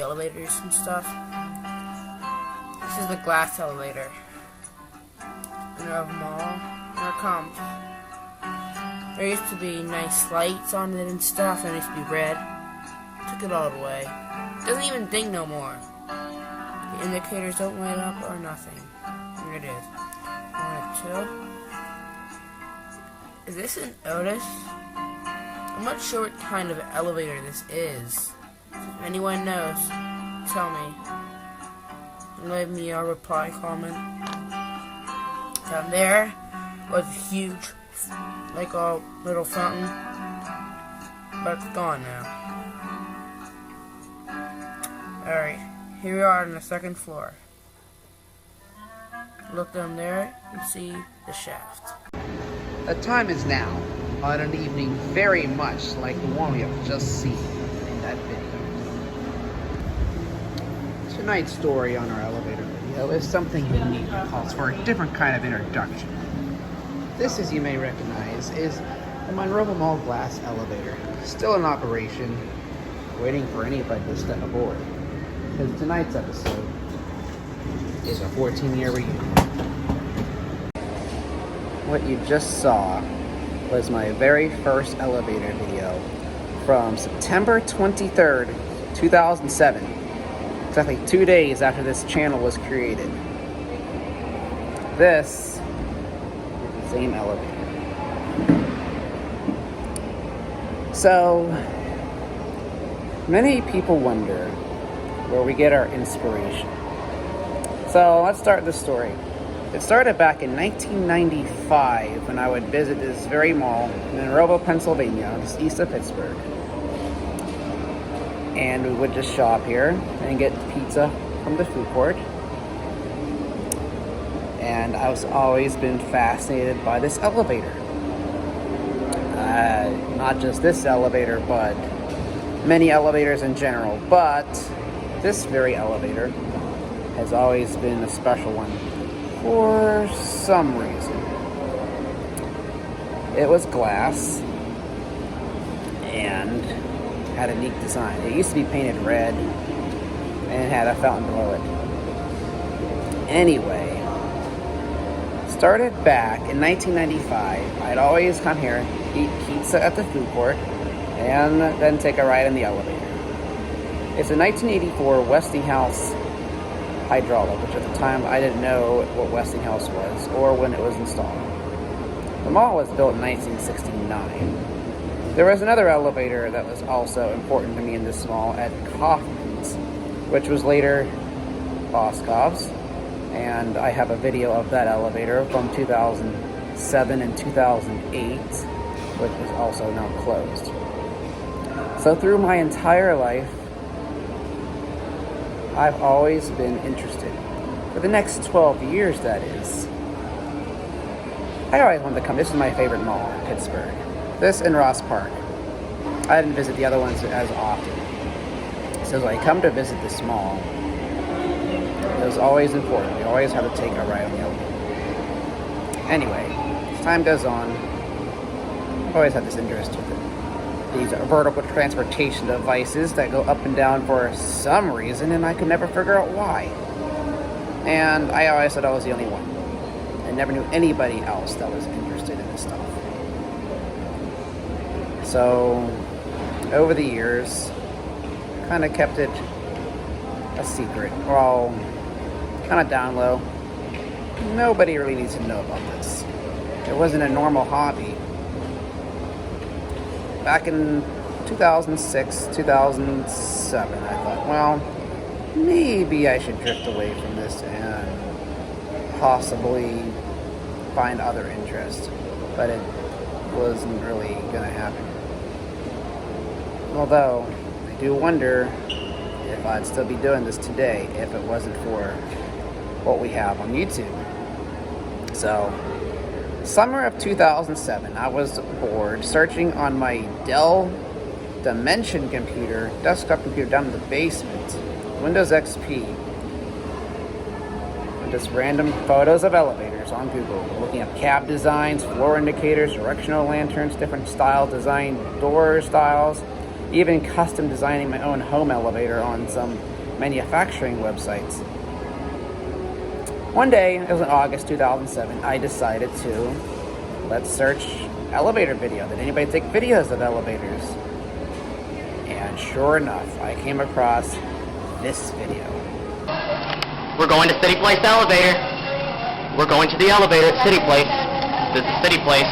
elevators and stuff. This is the glass elevator. Monroeville Mall. Here it comes. There used to be nice lights on it and stuff, and it used to be red. Took it all away. Doesn't even ding no more. The indicators don't light up or nothing. Here it is. 1, 2. Is this an Otis? I'm not sure what kind of elevator this is. If anyone knows, tell me. Leave me a reply comment. Down there was huge, like a little fountain, but it's gone now. Alright, here we are on the second floor. Look down there and see the shaft. The time is now on an evening very much like the one we have just seen in that video. Tonight's story on our elevator video is something unique that calls for a different kind of introduction. This, as you may recognize, is the Monroeville Mall glass elevator, still in operation, waiting for anybody to step aboard. Because tonight's episode is a 14-year reunion. What you just saw was my very first elevator video from September 23rd, 2007. Exactly 2 days after this channel was created. This is the same elevator. So, many people wonder where we get our inspiration. So, let's start the story. It started back in 1995 when I would visit this very mall in Monroeville, Pennsylvania, just east of Pittsburgh. And we would just shop here and get pizza from the food court. And I've always been fascinated by this elevator. Not just this elevator, but many elevators in general. But this very elevator has always been a special one for some reason. It was glass and had a neat design. It used to be painted red and it had a fountain below it. Anyway, started back in 1995. I'd always come here, eat pizza at the food court, and then take a ride in the elevator. It's a 1984 Westinghouse hydraulic, which at the time I didn't know what Westinghouse was or when it was installed. The mall was built in 1969. There was another elevator that was also important to me in this mall at Kaufman's, which was later Boscov's, and I have a video of that elevator from 2007 and 2008, which is also now closed. So through my entire life, I've always been interested. For the next 12 years, that is. I always wanted to come. This is my favorite mall in Pittsburgh. This and Ross Park. I didn't visit the other ones as often. So when I come to visit this mall, it was always important. We always had to take a ride on the elevator. Anyway, as time goes on, I've always had this interest with it. These are vertical transportation devices that go up and down for some reason, and I could never figure out why. And I always thought I was the only one. I never knew anybody else that was interested in this stuff. So, over the years, kind of kept it a secret. Well, kind of down low. Nobody really needs to know about this. It wasn't a normal hobby. Back in 2006, 2007, I thought, well, maybe I should drift away from this and possibly find other interests. But it wasn't really going to happen. Although, I do wonder if I'd still be doing this today if it wasn't for what we have on YouTube. So, summer of 2007, I was bored searching on my Dell Dimension computer, desktop computer down in the basement, Windows XP, and just random photos of elevators on Google, looking at cab designs, floor indicators, directional lanterns, different style design, door styles, even custom designing my own home elevator on some manufacturing websites. One day, it was in August 2007, I decided to let's search elevator video. Did anybody take videos of elevators? And sure enough, I came across this video. We're going to cityplace elevator. We're going to the elevator at cityplace. This is cityplace.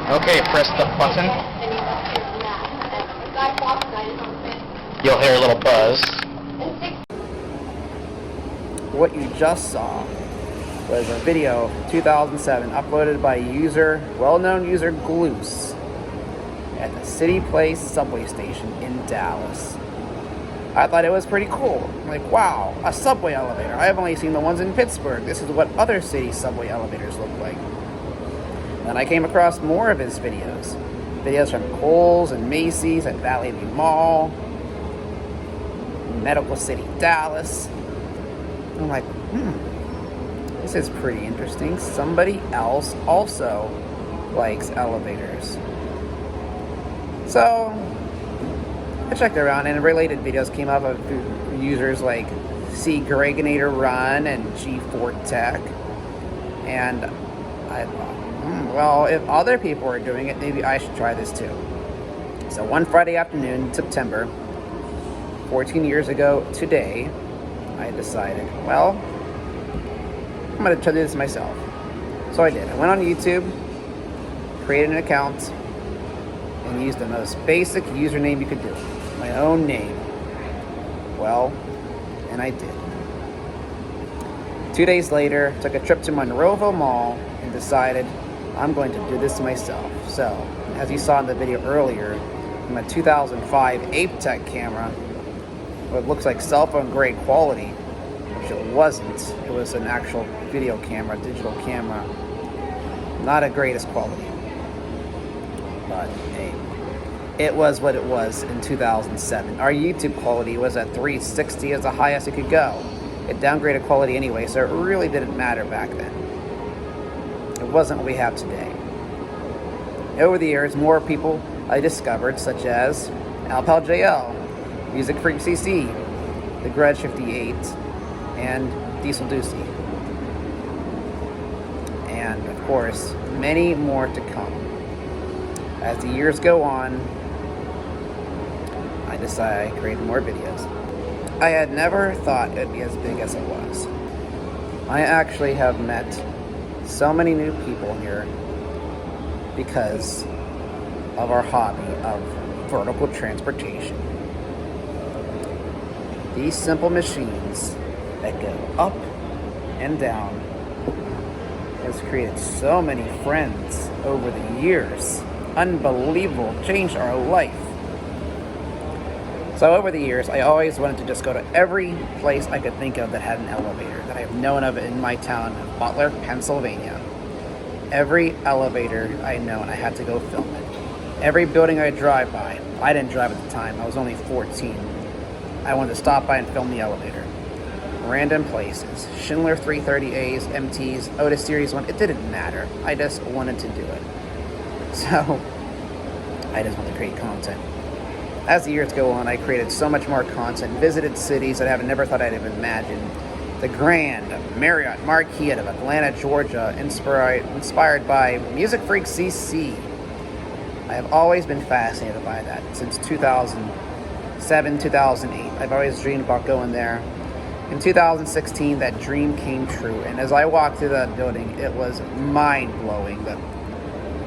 Okay, press the button. You'll hear a little buzz. What you just saw was a video from 2007 uploaded by well-known user Gluse at the cityplace subway station in Dallas. I thought it was pretty cool. Like, wow, a subway elevator. I've only seen the ones in Pittsburgh. This is what other city subway elevators look like. Then I came across more of his videos. Videos from Kohl's and Macy's at Monroeville Mall, Medical City, Dallas. I'm like, this is pretty interesting. Somebody else also likes elevators. So I checked around, and related videos came up of users like C. Gregonator Run and G4 Tech. And I thought, well, if other people are doing it, maybe I should try this too. So one Friday afternoon in September, 14 years ago today, I decided, well, I'm going to try this myself. So I did. I went on YouTube, created an account, and used the most basic username you could do. My own name. Well, and I did. 2 days later, took a trip to Monroeville Mall and decided I'm going to do this myself. So, as you saw in the video earlier, from a 2005 Aptec camera, what looks like cell phone grade quality, which it wasn't. It was an actual video camera, digital camera. Not a greatest quality. But hey, it was what it was in 2007. Our YouTube quality was at 360 as the highest it could go. It downgraded quality anyway, so it really didn't matter back then. It wasn't what we have today. Over the years, more people I discovered, such as Alpal JL, Music Freak CC, The Grudge 58, and Diesel Doocy. And of course, many more to come. As the years go on, I decided I create more videos. I had never thought it'd be as big as it was. I actually have met so many new people here because of our hobby of vertical transportation. These simple machines that go up and down has created so many friends over the years. Unbelievable, changed our life. So over the years, I always wanted to just go to every place I could think of that had an elevator, that I have known of in my town of Butler, Pennsylvania. Every elevator I know, and I had to go film it. Every building I drive by, I didn't drive at the time, I was only 14. I wanted to stop by and film the elevator. Random places, Schindler 330As, MTs, Otis Series 1, it didn't matter. I just wanted to do it. So, I just want to create content. As the years go on, I created so much more content, visited cities that I never thought I'd even imagine. The Grand Marriott Marquis of Atlanta, Georgia, inspired by Music Freak CC. I have always been fascinated by that since 2007, 2008. I've always dreamed about going there. In 2016, that dream came true, and as I walked through that building, it was mind-blowing that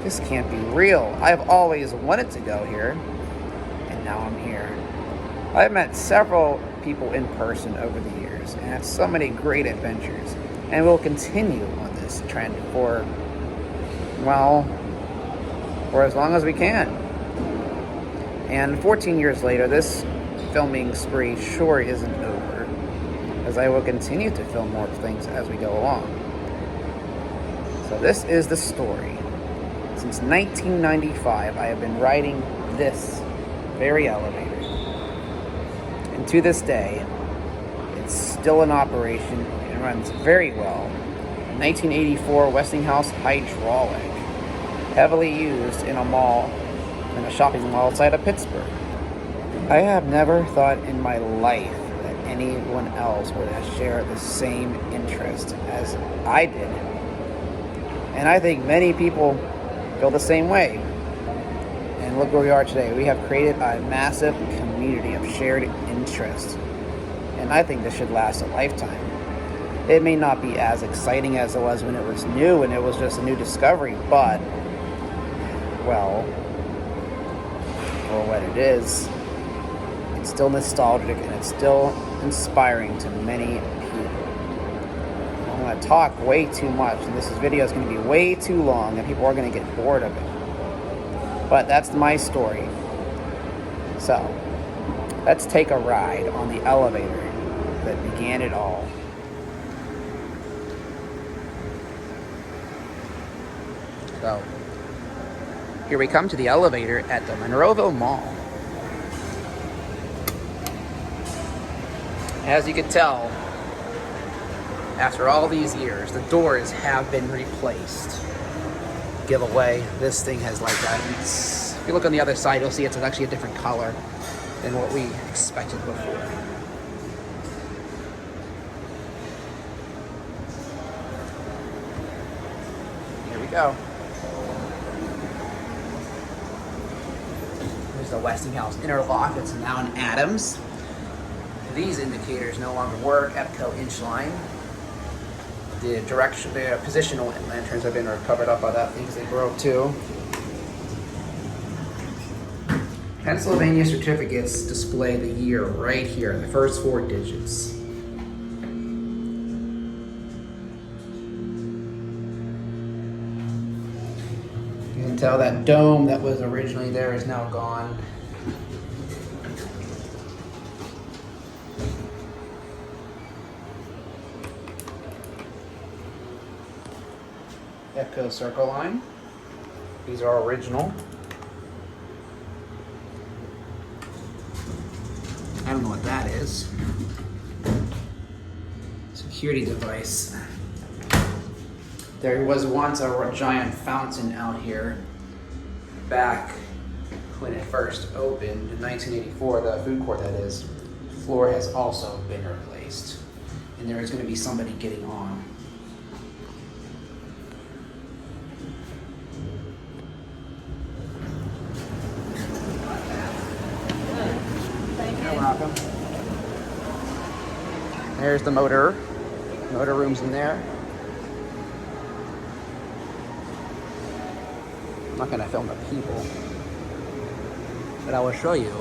this can't be real. I've always wanted to go here, and now I'm here. I've met several people in person over the years, and had so many great adventures, and we'll continue on this trend for as long as we can. And 14 years later, this filming spree sure isn't over, as I will continue to film more things as we go along. So this is the story. Since 1995, I have been riding this very elevator. And to this day, it's still in operation and runs very well. A 1984 Westinghouse hydraulic, heavily used in a mall, in a shopping mall outside of Pittsburgh. I have never thought in my life that anyone else would share the same interest as I did. And I think many people feel the same way. And look where we are today. We have created a massive community of shared interest. And I think this should last a lifetime. It may not be as exciting as it was when it was new and it was just a new discovery, but, well, for what it is, it's still nostalgic and it's still inspiring to many people. I'm going to talk way too much, and this video is going to be way too long, and people are going to get bored of it. But that's my story. So, let's take a ride on the elevator that began it all. So, here we come to the elevator at the Monroeville Mall. As you can tell, after all these years, the doors have been replaced. Giveaway, this thing has like that. If you look on the other side, you'll see it's actually a different color than what we expected before. Here we go. There's the Westinghouse interlock. It's now an Adams. These indicators no longer work. EPCO inch line. The positional lanterns have been covered up by that thing because they broke too. Pennsylvania certificates display the year right here, the first 4 digits. You can tell that dome that was originally there is now gone. EPCO circle line. These are original. I don't know what that is. Security device. There was once a giant fountain out here back when it first opened in 1984, the food court that is. The floor has also been replaced. And there is going to be somebody getting on. There's the motor room's in there. I'm not gonna film the people, but I will show you.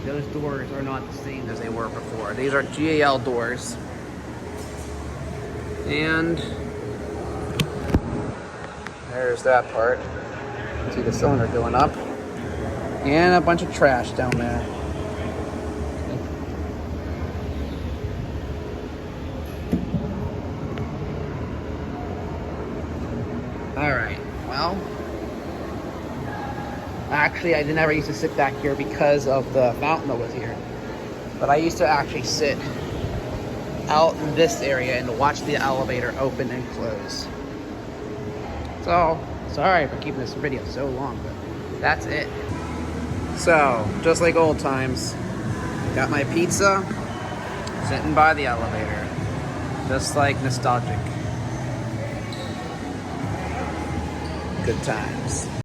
Those doors are not the same as they were before. These are GAL doors. And there's that part. See the cylinder going up. And a bunch of trash down there. Alright, well, actually I never used to sit back here because of the fountain that was here. But I used to actually sit out in this area and watch the elevator open and close. So, sorry for keeping this video so long, but that's it. So, just like old times, got my pizza, sitting by the elevator, just like nostalgic. Good times.